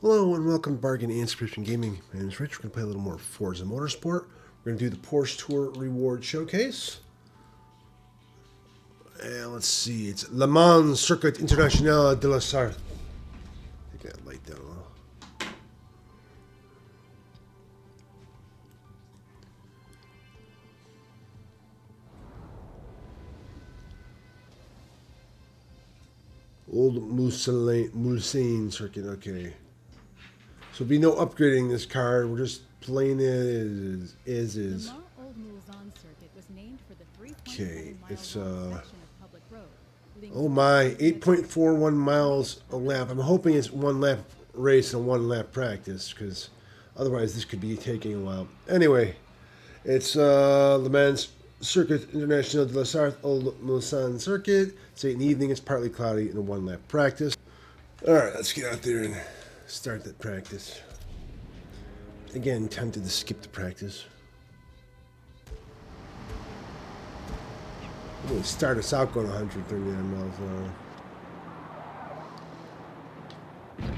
Hello and welcome to Bargain and Subscription Gaming. My name is Rich. We're going to play a little more Forza Motorsport. We're going to do the Porsche Tour Reward Showcase. And let's see, it's Le Mans Circuit International de la Sarthe. Take that light down a little. Old Mulsanne Circuit, okay. So there'll be no upgrading this car. We're just playing it as is. Okay, it's oh my, 8.41 miles a lap. I'm hoping it's one lap race and one lap practice, because otherwise this could be taking a while. Anyway, it's Le Mans Circuit International de la Sarthe, Old Mulsanne Circuit. It's 8 in the evening. It's partly cloudy and a one lap practice. All right, let's get out there and start that practice. Again, tempted to skip the practice. I'm going to start us out going 139 miles an hour.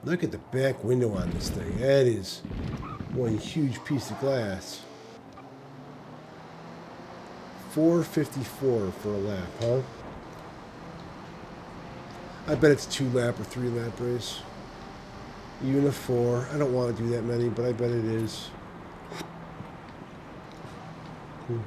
Look at the back window on this thing. That is one huge piece of glass. 454 for a lap, huh? I bet it's a 2-lap or 3-lap race. Even a 4. I don't want to do that many, but I bet it is. Cool.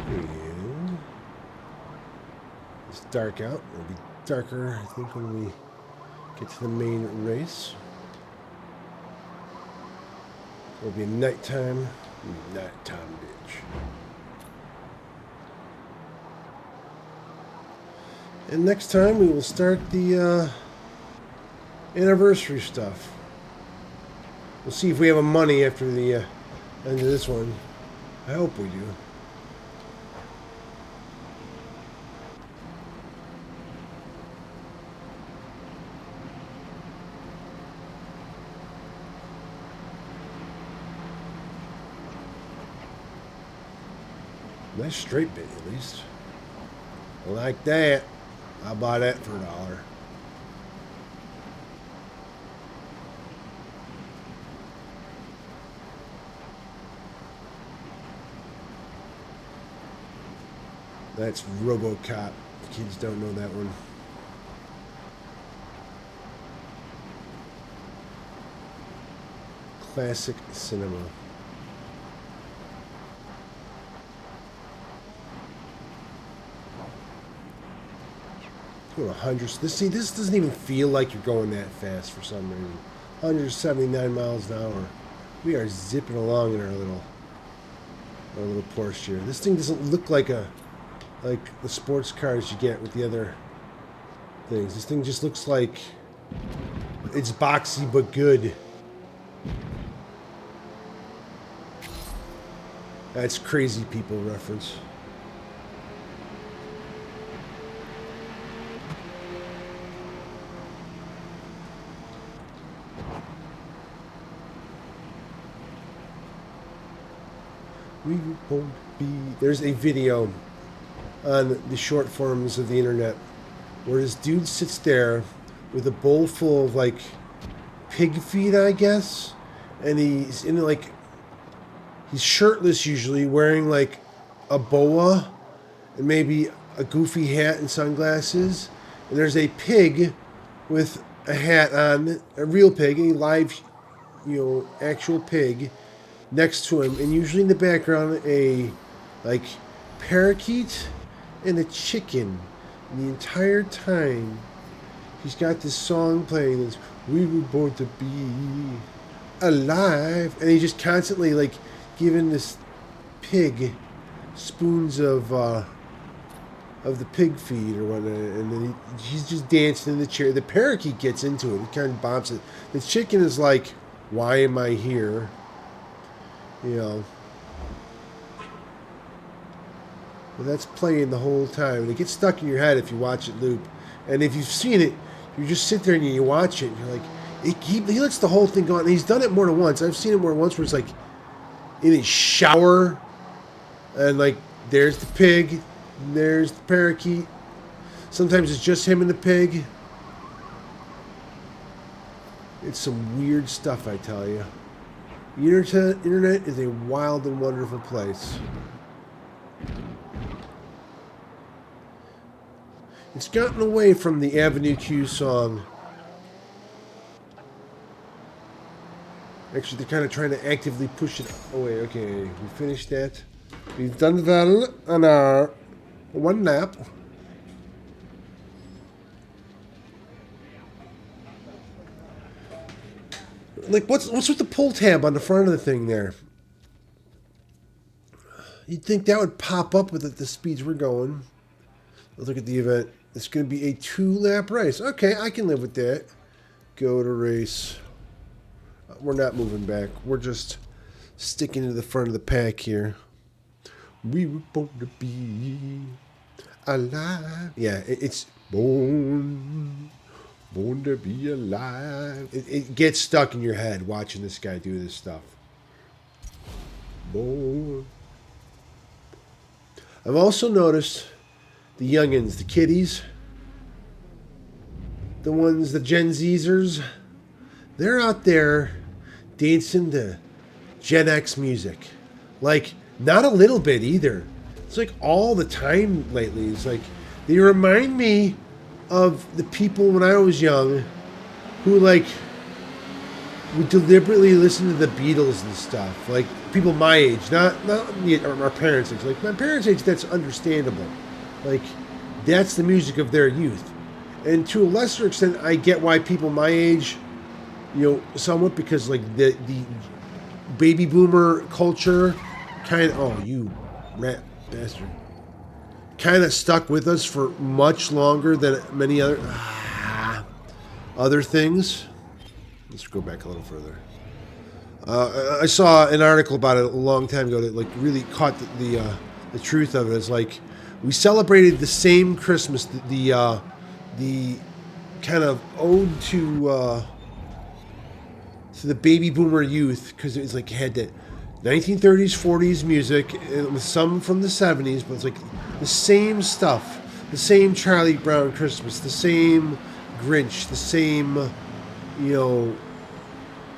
And it's dark out. It'll be darker, I think, when we get to the main race. It'll be nighttime. Nighttime, bitch. And next time we will start the anniversary stuff. We'll see if we have money after the end of this one. I hope we do. Nice straight bit, at least. I like that. I'll buy that for $1. That's RoboCop. The kids don't know that one. Classic cinema. Going 100. This doesn't even feel like you're going that fast for some reason. 179 miles an hour. We are zipping along in our little Porsche here. This thing doesn't look like the sports cars you get with the other things. This thing just looks like it's boxy but good. That's Crazy People reference. We won't be. There's a video on the short forms of the internet where this dude sits there with a bowl full of like pig feet, I guess, and he's in like he's shirtless usually, wearing like a boa and maybe a goofy hat and sunglasses, and there's a pig with a hat on, a real pig, a live, actual pig next to him, and usually in the background a like parakeet and a chicken. And the entire time he's got this song playing, this "We were born to be alive," and he's just constantly like giving this pig spoons of the pig feed or whatnot, and then he's just dancing in the chair. The parakeet gets into it, he kind of bumps it. The chicken is like, "Why am I here?" But that's playing the whole time, and it gets stuck in your head if you watch it loop. And if you've seen it, You just sit there and you watch it, and you're like, he lets the whole thing go on. And he's done it more than once. I've seen it more than once where it's like in his shower, and like there's the pig, and there's the parakeet. Sometimes it's just him and the pig. It's some weird stuff, I tell you. The internet is a wild and wonderful place. It's gotten away from the Avenue Q song. Actually, they're kind of trying to actively push it away. Okay, we finished that. We've done that on our one lap. Like, what's with the pull tab on the front of the thing there? You'd think that would pop up with the speeds we're going. Let's look at the event. It's going to be a 2-lap race. Okay, I can live with that. Go to race. We're not moving back. We're just sticking to the front of the pack here. We were born to be alive. Yeah, it's born to be alive. It gets stuck in your head watching this guy do this stuff. Born. I've also noticed the youngins, the kiddies, the ones, the Gen Zers, they're out there dancing to Gen X music. Like, not a little bit either. It's like all the time lately. It's like, they remind me of the people when I was young who, like, would deliberately listen to the Beatles and stuff. Like, people my age, not our parents' age. Like, my parents' age, that's understandable. Like, that's the music of their youth. And to a lesser extent, I get why people my age, somewhat, because, like, the baby boomer culture kind of, oh, you rat bastard, kind of stuck with us for much longer than many other things. Let's go back a little further. I saw an article about it a long time ago that, like, really caught the truth of it. It's like, we celebrated the same Christmas, the kind of ode to the baby boomer youth, because it's like, it had that 1930s, 40s music, with some from the 70s, but it's like the same stuff, the same Charlie Brown Christmas, the same Grinch, the same,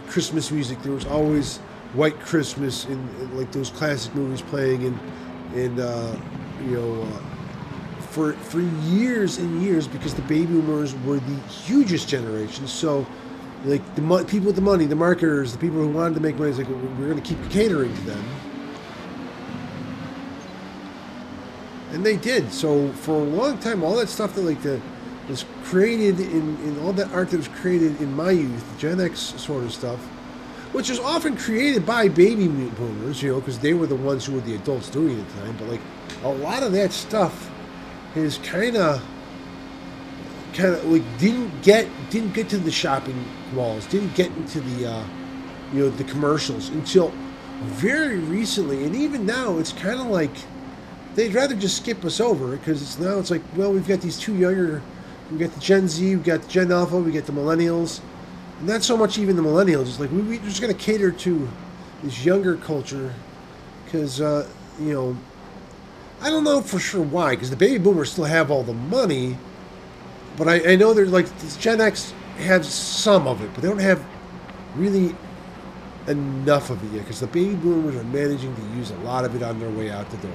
Christmas music. There was always White Christmas in like those classic movies playing, for years and years, because the baby boomers were the hugest generation. So, like, the people with the money, the marketers, the people who wanted to make money, it's like, we're going to keep catering to them. And they did. So for a long time, all that stuff that was created in all that art that was created in my youth, Gen X sort of stuff, which was often created by baby boomers, because they were the ones who were the adults doing it at the time. But, like, a lot of that stuff is kind of like didn't get to the shopping malls, didn't get into the the commercials until very recently. And even now, it's kind of like they'd rather just skip us over, because it's like, well, we've got these two younger, we've got the Gen Z, we've got the Gen Alpha, we got the Millennials. Not so much even the Millennials. It's like, we're just going to cater to this younger culture, because I don't know for sure why, because the baby boomers still have all the money, but I know they're like, Gen X have some of it, but they don't have really enough of it yet, because the baby boomers are managing to use a lot of it on their way out the door.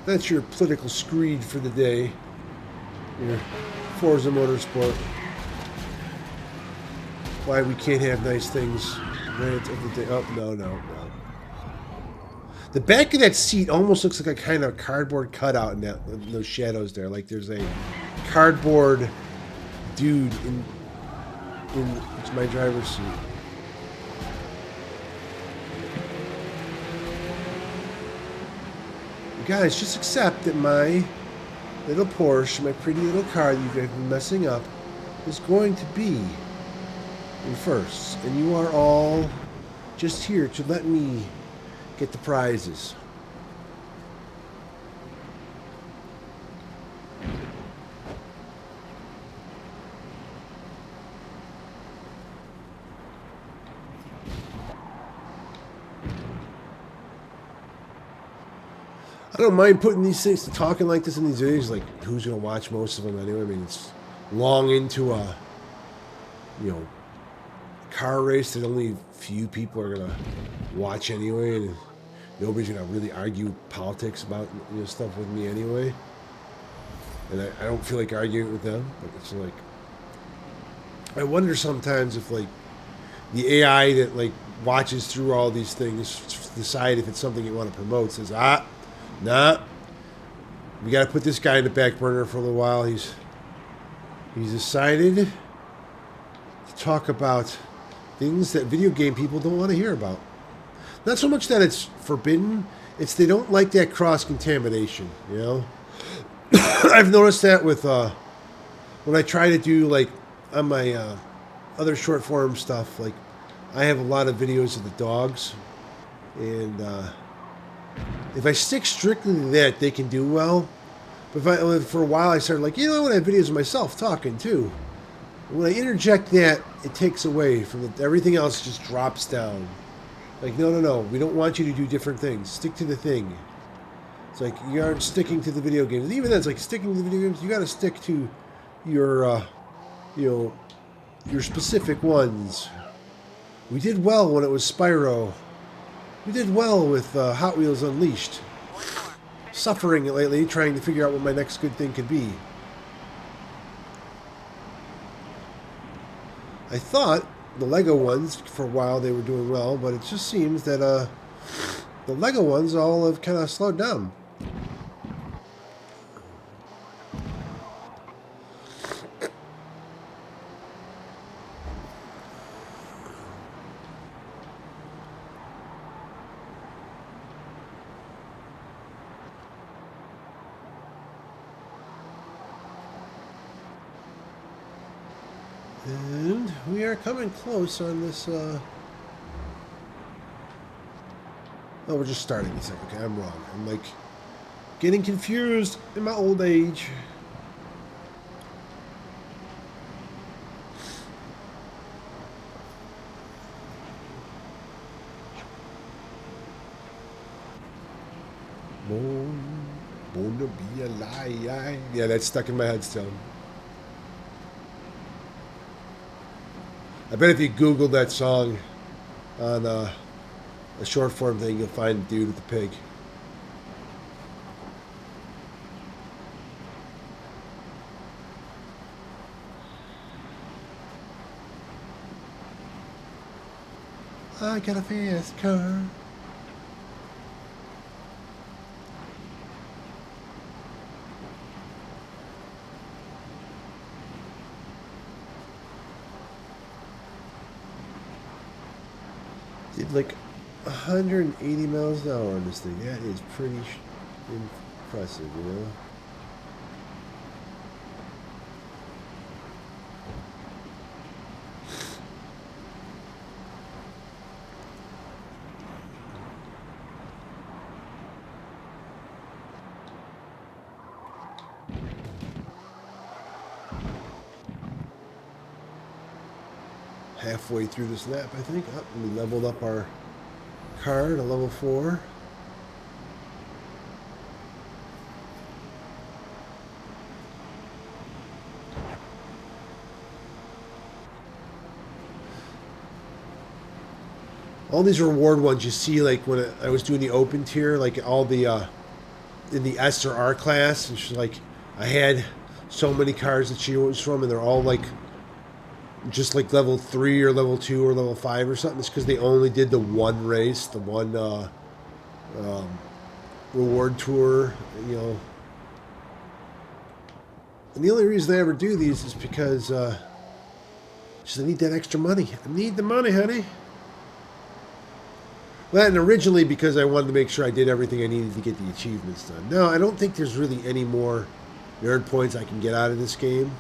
That's your political screed for the day. Your Forza Motorsport. Why we can't have nice things. Rant of the day. Oh, no. The back of that seat almost looks like a kind of cardboard cutout in those shadows there. Like there's a cardboard dude in it's my driver's seat. Guys, just accept that my little Porsche, my pretty little car that you've been messing up, is going to be in first. And you are all just here to let me get the prizes. I don't mind putting these things, talking like this in these videos. Like, who's going to watch most of them anyway? I mean, it's long into a, car race that only few people are going to watch anyway. And nobody's going to really argue politics about, stuff with me anyway. And I don't feel like arguing with them. But it's like, I wonder sometimes if, like, the AI that, like, watches through all these things, decide if it's something you want to promote, says, nah, we got to put this guy in the back burner for a little while. He's decided to talk about things that video game people don't want to hear about. Not so much that it's forbidden, it's they don't like that cross-contamination, I've noticed that with, when I try to do, like, on my other short form stuff, like, I have a lot of videos of the dogs, and, if I stick strictly to that, they can do well. But for a while, I started like, I want to have videos of myself talking too. When I interject that, it takes away from everything else. Just drops down. Like, no, we don't want you to do different things. Stick to the thing. It's like you aren't sticking to the video games. And even then, it's like sticking to the video games. You got to stick to your, your specific ones. We did well when it was Spyro. We did well with Hot Wheels Unleashed. Suffering lately, trying to figure out what my next good thing could be. I thought the Lego ones, for a while, they were doing well, but it just seems that the Lego ones all have kind of slowed down. And we are coming close on this, Oh, we're just starting this. Okay, I'm wrong. I'm, like, getting confused in my old age. Born to be a lie. Yeah, that's stuck in my head still. I bet if you Googled that song on a short form thing, you'll find the dude with the pig. I got a fast car. Did like 180 miles an hour on this thing. That is pretty impressive, Halfway through this lap, I think. Oh, we leveled up our car to level 4. All these reward ones you see, like when I was doing the open tier, like all the in the S or R class, and she's like, I had so many cars that she was from, and they're all like just like level 3 or level 2 or level 5 or something. It's because they only did the one race, the one reward tour, And the only reason I ever do these is because I need that extra money. I need the money, honey. Well, and originally because I wanted to make sure I did everything I needed to get the achievements done. No, I don't think there's really any more nerd points I can get out of this game.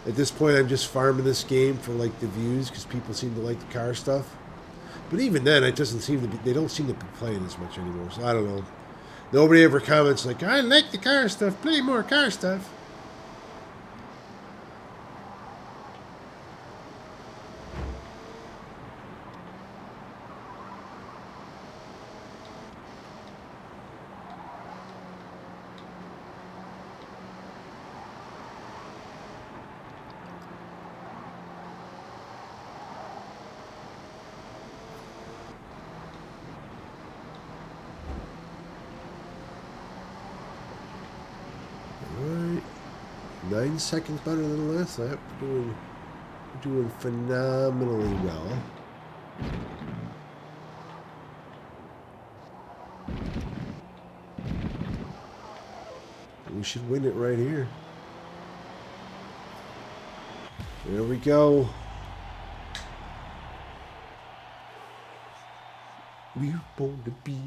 At this point, I'm just farming this game for, like, the views, because people seem to like the car stuff. But even then, it doesn't seem to be. They don't seem to be playing as much anymore. So I don't know. Nobody ever comments like, "I like the car stuff. Play more car stuff." Alright. 9 seconds better than the last lap. Doing phenomenally well. We should win it right here. There we go. We're born to be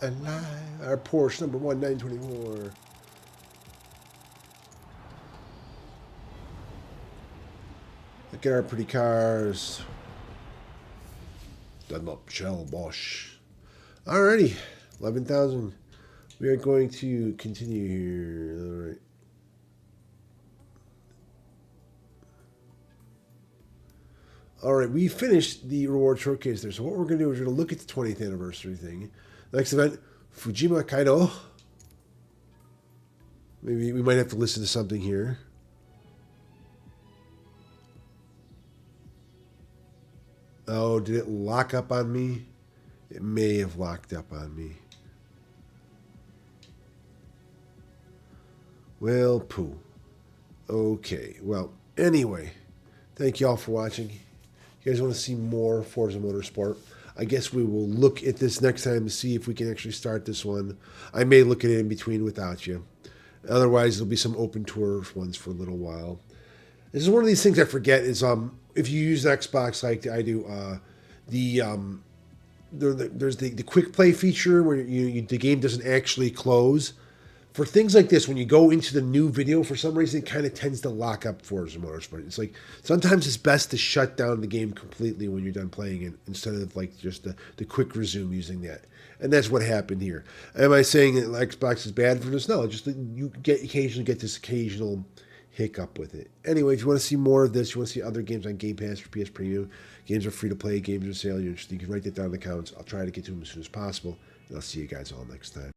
alive. Our Porsche number 1 924. Look at our pretty cars. Dunlop, Shell, Bosch. Alrighty, 11,000. We are going to continue here. All right. All right, we finished the reward showcase there. So what we're going to do is we're going to look at the 20th anniversary thing. Next event, Fujima Kaido. Maybe we might have to listen to something here. Oh, did it lock up on me? It may have locked up on me. Well, poo. Okay, well, anyway, thank you all for watching. You guys want to see more Forza Motorsport? I guess we will look at this next time to see if we can actually start this one. I may look at it in between without you. Otherwise, there'll be some open tour ones for a little while. This is one of these things I forget is if you use Xbox like I do, there's the quick play feature where the game doesn't actually close. For things like this, when you go into the new video, for some reason, it kind of tends to lock up Forza Motorsport. It's like, sometimes it's best to shut down the game completely when you're done playing it, instead of like just the quick resume using that. And that's what happened here. Am I saying that Xbox is bad for this? No, just you occasionally get this occasional hiccup with it. Anyway, if you want to see more of this, you want to see other games on Game Pass or PS Premium, games are free to play, games are sale, you're interested, you can write that down in the comments. I'll try to get to them as soon as possible, and I'll see you guys all next time.